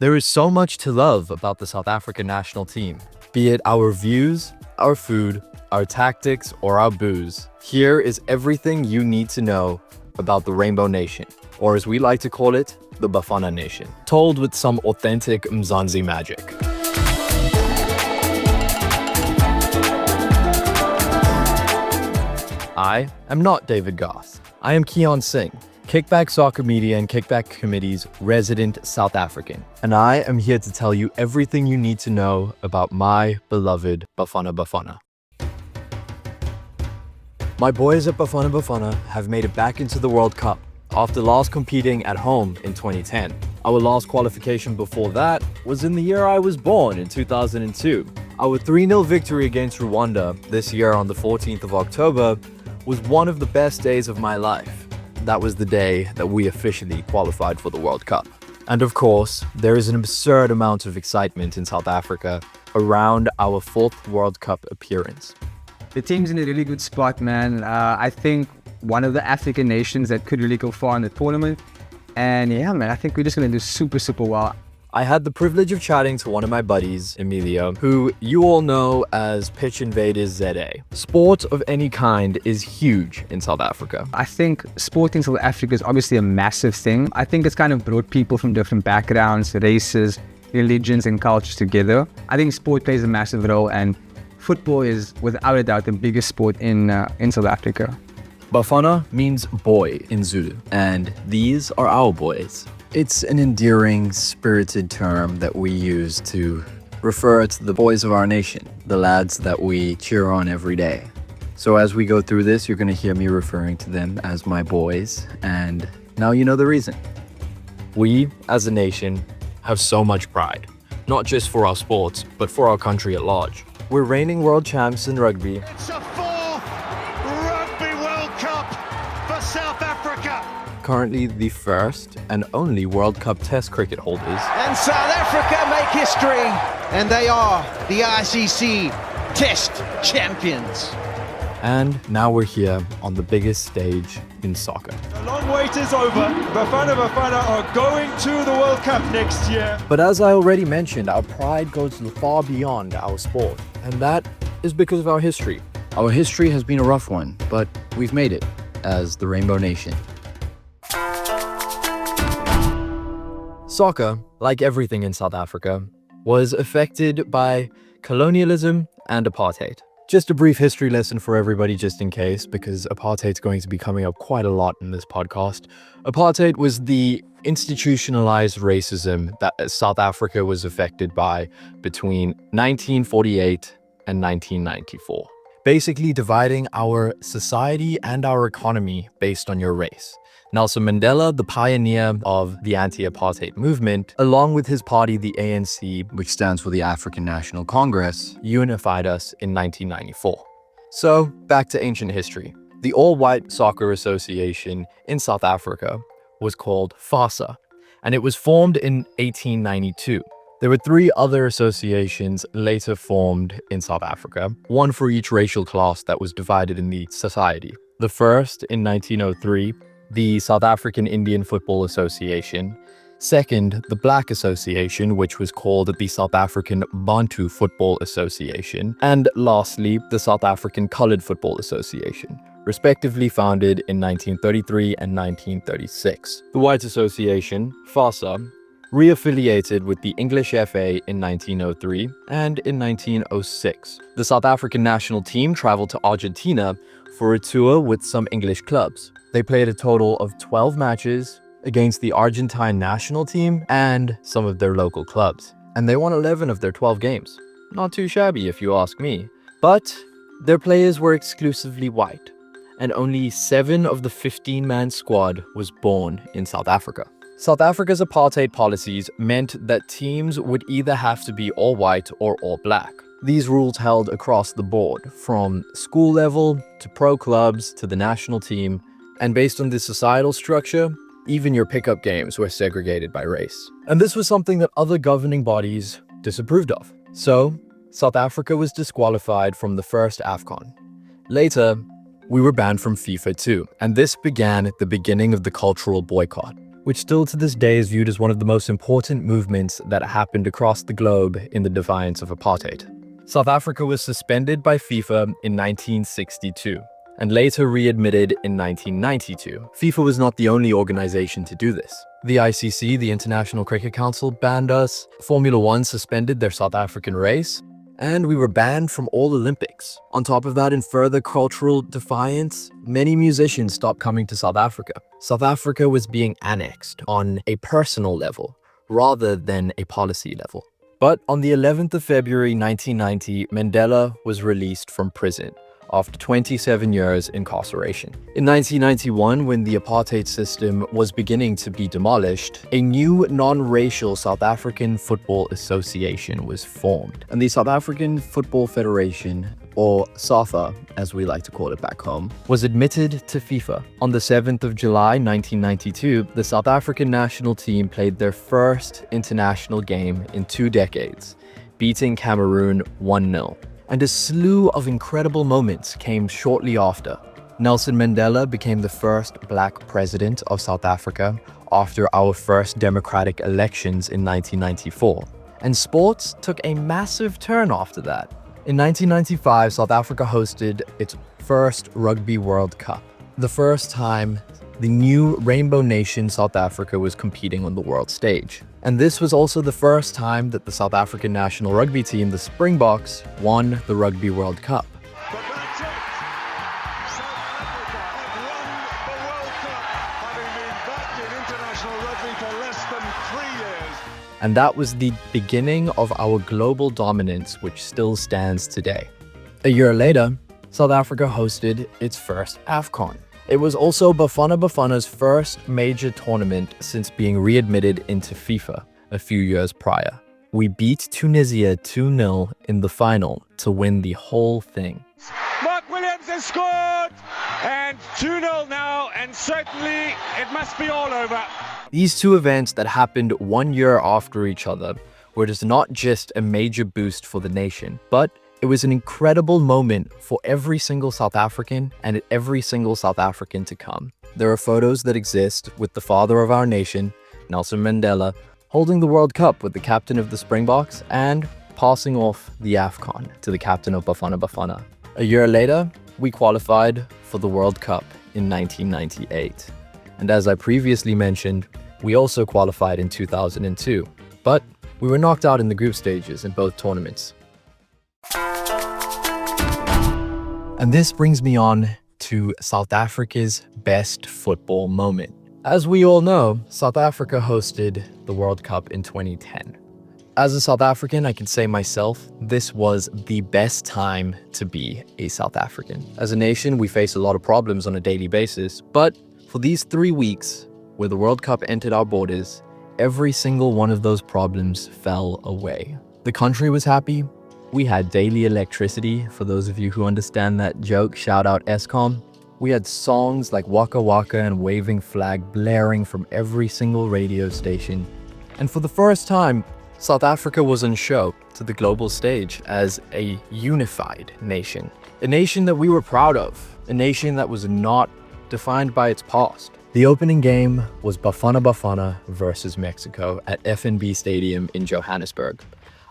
There is so much to love about the South African national team. Be it our views, our food, our tactics, or our booze, here is everything you need to know about the Rainbow Nation, or as we like to call it, the Bafana Nation, told with some authentic Mzansi magic. I am not David Goss. I am Kiyan Singh, Kickback Soccer Media and Kickback Committee's resident South African, and I am here to tell you everything you need to know about my beloved Bafana Bafana. My boys at Bafana Bafana have made it back into the World Cup after last competing at home in 2010. Our last qualification before that was in the year I was born in 2002. Our 3-0 victory against Rwanda this year on the 14th of October was one of the best days of my life. That was the day that we officially qualified for the World Cup. And of course, there is an absurd amount of excitement in South Africa around our 4th World Cup appearance. The team's in a really good spot, man. I think one of the African nations that could really go far in the tournament. And yeah, man, I think we're just going to do super well. I had the privilege of chatting to one of my buddies, Emilio, who you all know as Pitchinvaders ZA. Sport of any kind is huge in South Africa. I think sport in South Africa is obviously a massive thing. I think it's kind of brought people from different backgrounds, races, religions, and cultures together. I think sport plays a massive role, and football is without a doubt the biggest sport in South Africa. Bafana means boy in Zulu, and these are our boys. It's an endearing, spirited term that we use to refer to the boys of our nation, the lads that we cheer on every day. So as we go through this, you're going to hear me referring to them as my boys, and now you know the reason. We, as a nation, have so much pride, not just for our sports, but for our country at large. We're reigning world champs in rugby. It's a 4th Rugby World Cup for South Africa. Currently the first and only World Cup Test cricket holders. And South Africa make history, and they are the ICC Test champions. And now we're here on the biggest stage in soccer. The long wait is over. Bafana Bafana are going to the World Cup next year. But as I already mentioned, our pride goes far beyond our sport, and that is because of our history. Our history has been a rough one, but we've made it as the Rainbow Nation. Soccer, like everything in South Africa, was affected by colonialism and apartheid. Just a brief history lesson for everybody just in case, because apartheid's going to be coming up quite a lot in this podcast. Apartheid was the institutionalized racism that South Africa was affected by between 1948 and 1994. Basically dividing our society and our economy based on your race. Nelson Mandela, the pioneer of the anti-apartheid movement, along with his party, the ANC, which stands for the African National Congress, unified us in 1994. So, back to ancient history. The All-White Soccer Association in South Africa was called FASA, and it was formed in 1892. There were 3 other associations later formed in South Africa, one for each racial class that was divided in the society. The first, in 1903, the South African Indian Football Association. Second, the Black Association, which was called the South African Bantu Football Association. And lastly, the South African Coloured Football Association, respectively founded in 1933 and 1936. The White Association, FASA, re-affiliated with the English FA in 1903 and in 1906. The South African national team traveled to Argentina for a tour with some English clubs. They played a total of 12 matches against the Argentine national team and some of their local clubs. And they won 11 of their 12 games. Not too shabby if you ask me. But their players were exclusively white, and only 7 of the 15-man squad was born in South Africa. South Africa's apartheid policies meant that teams would either have to be all white or all black. These rules held across the board, from school level to pro clubs to the national team, and based on the societal structure, even your pickup games were segregated by race. And this was something that other governing bodies disapproved of. So, South Africa was disqualified from the first AFCON. Later, we were banned from FIFA too, and this began at the beginning of the cultural boycott. which still to this day is viewed as one of the most important movements that happened across the globe in the defiance of apartheid. South Africa was suspended by FIFA in 1962 and later readmitted in 1992. FIFA was not the only organization to do this. The ICC, the International Cricket Council, banned us, Formula One suspended their South African race, and we were banned from all Olympics. On top of that, in further cultural defiance, many musicians stopped coming to South Africa. South Africa was being annexed on a personal level rather than a policy level. But on the 11th of February 1990, Mandela was released from prison after 27 years incarceration. In 1991, when the apartheid system was beginning to be demolished, a new non-racial South African Football Association was formed. And the South African Football Federation, or SAFA, as we like to call it back home, was admitted to FIFA. On the 7th of July 1992, the South African national team played their first international game in 2 decades, beating Cameroon 1-0. And a slew of incredible moments came shortly after. Nelson Mandela became the first black president of South Africa after our first democratic elections in 1994. And sports took a massive turn after that. In 1995, South Africa hosted its first Rugby World Cup, the first time the new Rainbow Nation South Africa was competing on the world stage. And this was also the first time that the South African national rugby team, the Springboks, won the Rugby World Cup. But that's it. South Africa have won the World Cup, having been back in international rugby for less than 3 years. And that was the beginning of our global dominance, which still stands today. A year later, South Africa hosted its first AFCON. It was also Bafana Bafana's first major tournament since being readmitted into FIFA a few years prior. We beat Tunisia 2-0 in the final to win the whole thing. Mark Williams has scored, and 2-0 now, and certainly it must be all over. These two events that happened 1 year after each other were just not just a major boost for the nation, but it was an incredible moment for every single South African and every single South African to come. There are photos that exist with the father of our nation, Nelson Mandela, holding the World Cup with the captain of the Springboks and passing off the AFCON to the captain of Bafana Bafana. A year later, we qualified for the World Cup in 1998. And as I previously mentioned, we also qualified in 2002, but we were knocked out in the group stages in both tournaments. And this brings me on to South Africa's best football moment. As we all know, South Africa hosted the World Cup in 2010. As a South African, I can say myself, this was the best time to be a South African. As a nation, we face a lot of problems on a daily basis, but for these 3 weeks where the World Cup entered our borders, every single one of those problems fell away. The country was happy. We had daily electricity. For those of you who understand that joke, shout out AFCON. We had songs like Waka Waka and Waving Flag blaring from every single radio station. And for the first time, South Africa was on show to the global stage as a unified nation. A nation that we were proud of. A nation that was not defined by its past. The opening game was Bafana Bafana versus Mexico at FNB Stadium in Johannesburg.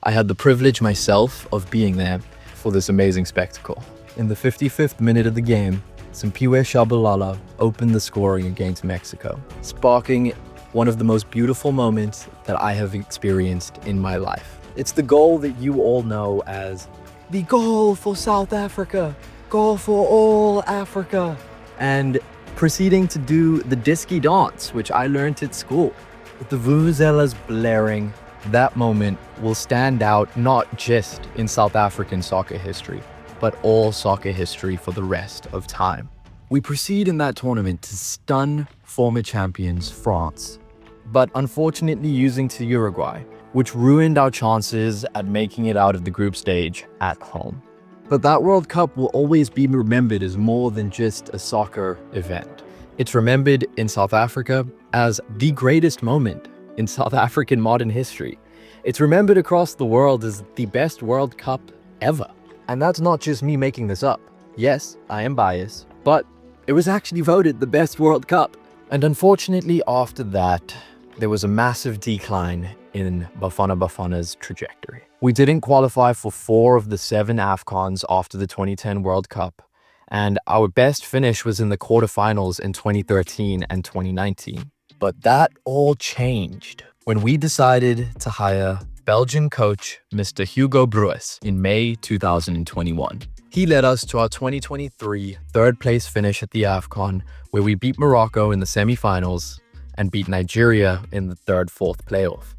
I had the privilege myself of being there for this amazing spectacle. In the 55th minute of the game, Siphiwe Tshabalala opened the scoring against Mexico, sparking one of the most beautiful moments that I have experienced in my life. It's the goal that you all know as the goal for South Africa, goal for all Africa, and proceeding to do the disky dance, which I learned at school. With the vuvuzelas blaring, that moment will stand out not just in South African soccer history, but all soccer history for the rest of time. We proceed in that tournament to stun former champions France, but unfortunately losing to Uruguay, which ruined our chances at making it out of the group stage at home. But that World Cup will always be remembered as more than just a soccer event. It's remembered in South Africa as the greatest moment in South African modern history. It's remembered across the world as the best World Cup ever. And that's not just me making this up. Yes, I am biased, but it was actually voted the best World Cup. And unfortunately, after that, there was a massive decline in Bafana Bafana's trajectory. We didn't qualify for 4 of the 7 AFCONs after the 2010 World Cup, and our best finish was in the quarterfinals in 2013 and 2019. But that all changed when we decided to hire Belgian coach Mr. Hugo Broos in May 2021. He led us to our 2023 third place finish at the AFCON, where we beat Morocco in the semi-finals and beat Nigeria in the fourth playoff.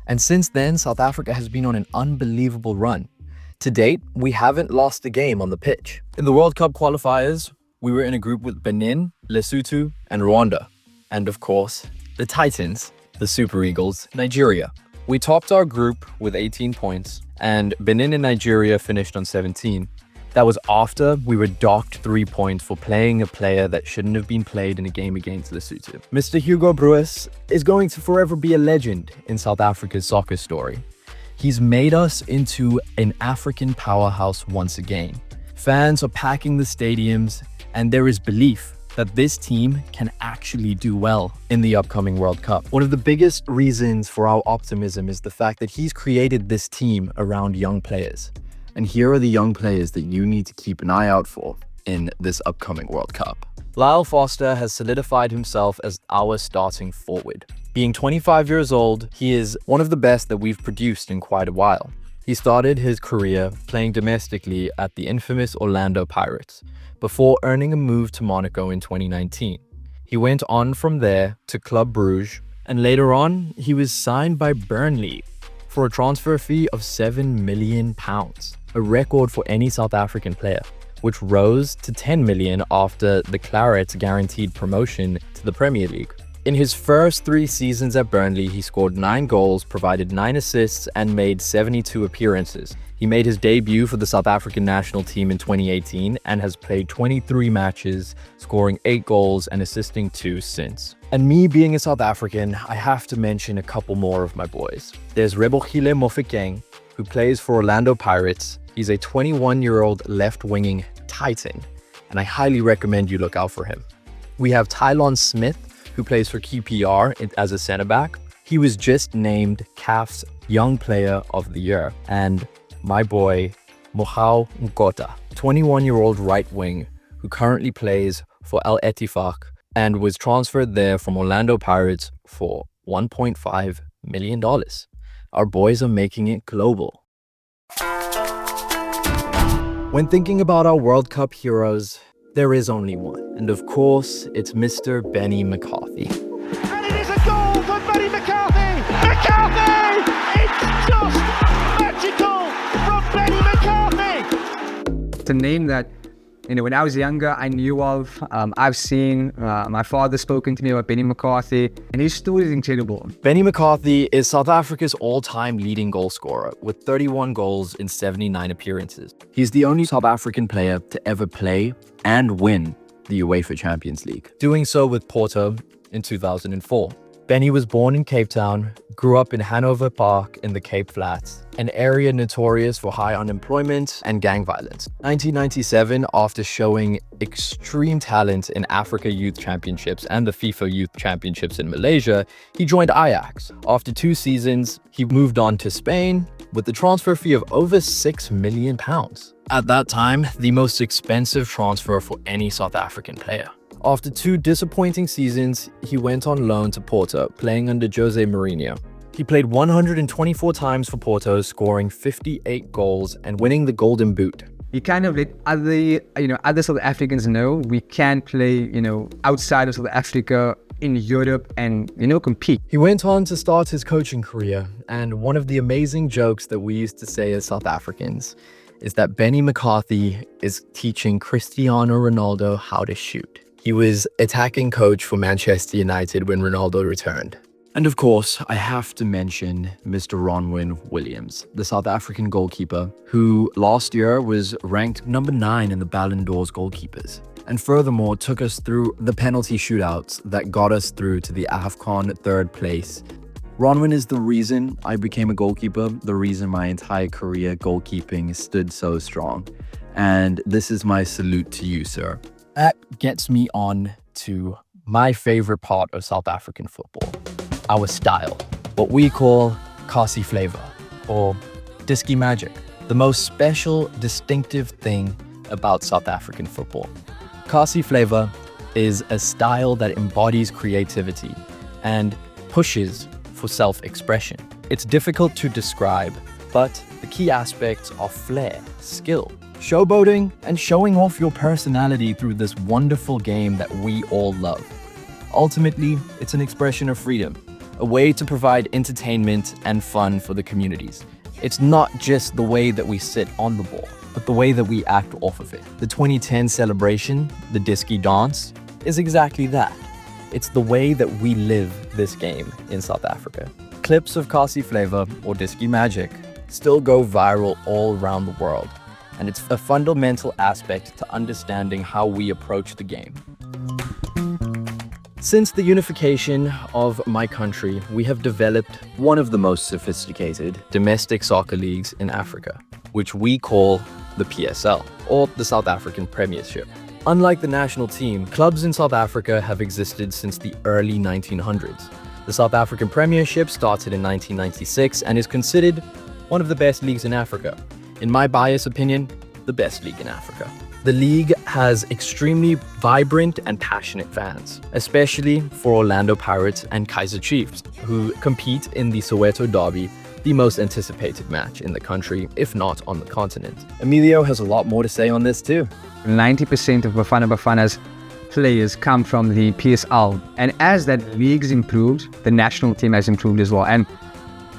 And since then, South Africa has been on an unbelievable run. To date, we haven't lost a game on the pitch. In the World Cup qualifiers, we were in a group with Benin, Lesotho, and Rwanda. And of course, the Titans, the Super Eagles, Nigeria. We topped our group with 18 points, and Benin and Nigeria finished on 17. That was after we were docked 3 points for playing a player that shouldn't have been played in a game against Lesotho. Mr. Hugo Broos is going to forever be a legend in South Africa's soccer story. He's made us into an African powerhouse once again. Fans are packing the stadiums, and there is belief that this team can actually do well in the upcoming World Cup. One of the biggest reasons for our optimism is the fact that he's created this team around young players. And here are the young players that you need to keep an eye out for in this upcoming World Cup. Lyle Foster has solidified himself as our starting forward. Being 25 years old, he is one of the best that we've produced in quite a while. He started his career playing domestically at the infamous Orlando Pirates, before earning a move to Monaco in 2019. He went on from there to Club Brugge, and later on, he was signed by Burnley for a transfer fee of £7 million, a record for any South African player, which rose to £10 million after the Clarets guaranteed promotion to the Premier League. In his first 3 seasons at Burnley, he scored 9 goals, provided 9 assists, and made 72 appearances. He made his debut for the South African national team in 2018 and has played 23 matches, scoring 8 goals and assisting 2 since. And me being a South African, I have to mention a couple more of my boys. There's Rebogile Mofokeng, who plays for Orlando Pirates. He's a 21-year-old left-winging titan, and I highly recommend you look out for him. We have Tylon Smith, who plays for QPR as a centre-back. He was just named CAF's Young Player of the Year. And my boy, Mohau Nkota, 21-year-old right wing, who currently plays for Al Ettifaq and was transferred there from Orlando Pirates for $1.5 million. Our boys are making it global. When thinking about our World Cup heroes, there is only one. And of course, it's Mr. Benny McCarthy. And it is a goal for Benny McCarthy! McCarthy! It's just magical from Benny McCarthy! It's a name that, when I was younger, I knew of. I've seen my father spoken to me about Benny McCarthy, and his story is incredible. Benny McCarthy is South Africa's all-time leading goal scorer with 31 goals in 79 appearances. He's the only South African player to ever play and win the UEFA Champions League, doing so with Porto in 2004. Benny was born in Cape Town, grew up in Hanover Park in the Cape Flats, an area notorious for high unemployment and gang violence. 1997, after showing extreme talent in Africa Youth Championships and the FIFA Youth Championships in Malaysia, he joined Ajax. After 2 seasons, he moved on to Spain with the transfer fee of over £6 million. At that time, the most expensive transfer for any South African player. After 2 disappointing seasons, he went on loan to Porto, playing under Jose Mourinho. He played 124 times for Porto, scoring 58 goals and winning the Golden Boot. He kind of let other South Africans know we can play, outside of South Africa, in Europe, and, compete. He went on to start his coaching career, and one of the amazing jokes that we used to say as South Africans is that Benny McCarthy is teaching Cristiano Ronaldo how to shoot. He was attacking coach for Manchester United when Ronaldo returned. And of course, I have to mention Mr. Ronwen Williams, the South African goalkeeper, who last year was ranked number 9 in the Ballon d'Or's goalkeepers. And furthermore, took us through the penalty shootouts that got us through to the AFCON 3rd place. Ronwen is the reason I became a goalkeeper, the reason my entire career goalkeeping stood so strong. And this is my salute to you, sir. That gets me on to my favorite part of South African football, our style, what we call Kasi flavor or Disky magic, the most special, distinctive thing about South African football. Kasi flavor is a style that embodies creativity and pushes for self-expression. It's difficult to describe, but the key aspects are flair, skill, showboating, and showing off your personality through this wonderful game that we all love. Ultimately, it's an expression of freedom, a way to provide entertainment and fun for the communities. It's not just the way that we sit on the ball, but the way that we act off of it. The 2010 celebration, the Disky dance, is exactly that. It's the way that we live this game in South Africa. Clips of Kasi flavor or Disky magic still go viral all around the world, and it's a fundamental aspect to understanding how we approach the game. Since the unification of my country, we have developed one of the most sophisticated domestic soccer leagues in Africa, which we call the PSL, or the South African Premiership. Unlike the national team, clubs in South Africa have existed since the early 1900s. The South African Premiership started in 1996 and is considered one of the best leagues in Africa. In my biased opinion, the best league in Africa. The league has extremely vibrant and passionate fans, especially for Orlando Pirates and Kaizer Chiefs, who compete in the Soweto Derby, the most anticipated match in the country, if not on the continent. Emilio has a lot more to say on this too. 90% of Bafana Bafana's players come from the PSL. And as that league's improved, the national team has improved as well. And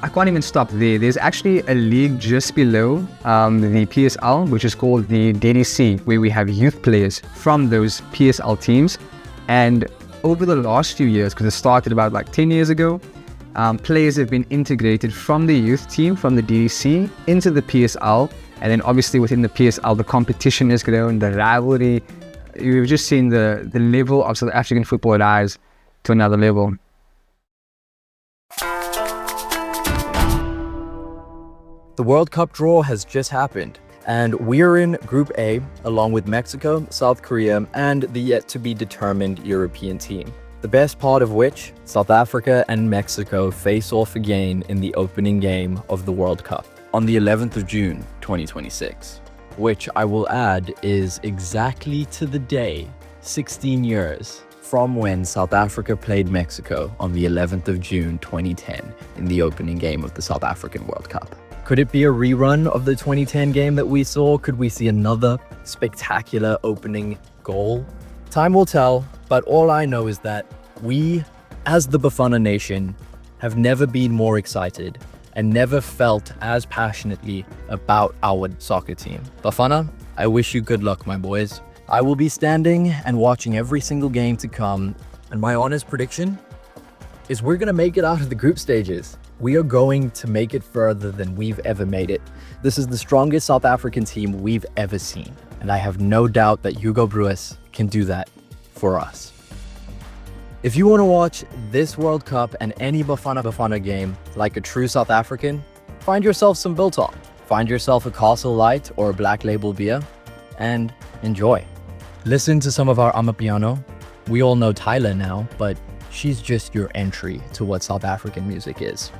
I can't even stop there. There's actually a league just below the PSL, which is called the DDC, where we have youth players from those PSL teams. And over the last few years, because it started about like 10 years ago, players have been integrated from the youth team, from the DDC, into the PSL. And then obviously within the PSL, the competition has grown, the rivalry. We've just seen the level of South African football rise to another level. The World Cup draw has just happened, and we're in Group A, along with Mexico, South Korea, and the yet-to-be-determined European team. The best part of which, South Africa and Mexico face off again in the opening game of the World Cup on the 11th of June, 2026, which I will add is exactly to the day 16 years from when South Africa played Mexico on the 11th of June, 2010 in the opening game of the South African World Cup. Could it be a rerun of the 2010 game that we saw? Could we see another spectacular opening goal? Time will tell, but all I know is that we, as the Bafana Nation, have never been more excited and never felt as passionately about our soccer team. Bafana, I wish you good luck, my boys. I will be standing and watching every single game to come, and my honest prediction is we're gonna make it out of the group stages. We are going to make it further than we've ever made it. This is the strongest South African team we've ever seen, and I have no doubt that Hugo Broos can do that for us. If you want to watch this World Cup and any Bafana Bafana game like a true South African, find yourself some Biltong, find yourself a Castle Light or a Black Label beer, and enjoy. Listen to some of our Amapiano. We all know Tyler now, but she's just your entry to what South African music is.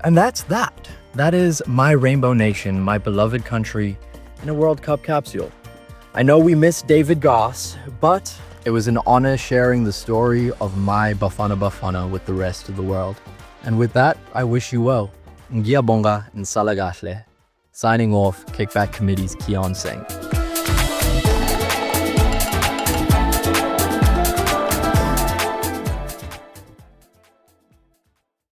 And that's that. That is my Rainbow Nation, my beloved country, in a World Cup capsule. I know we missed David Goss, but it was an honor sharing the story of my Bafana Bafana with the rest of the world. And with that, I wish you well. Ngiyabonga and Salagahle. Signing off, Kickback Committee's Kiyan Singh.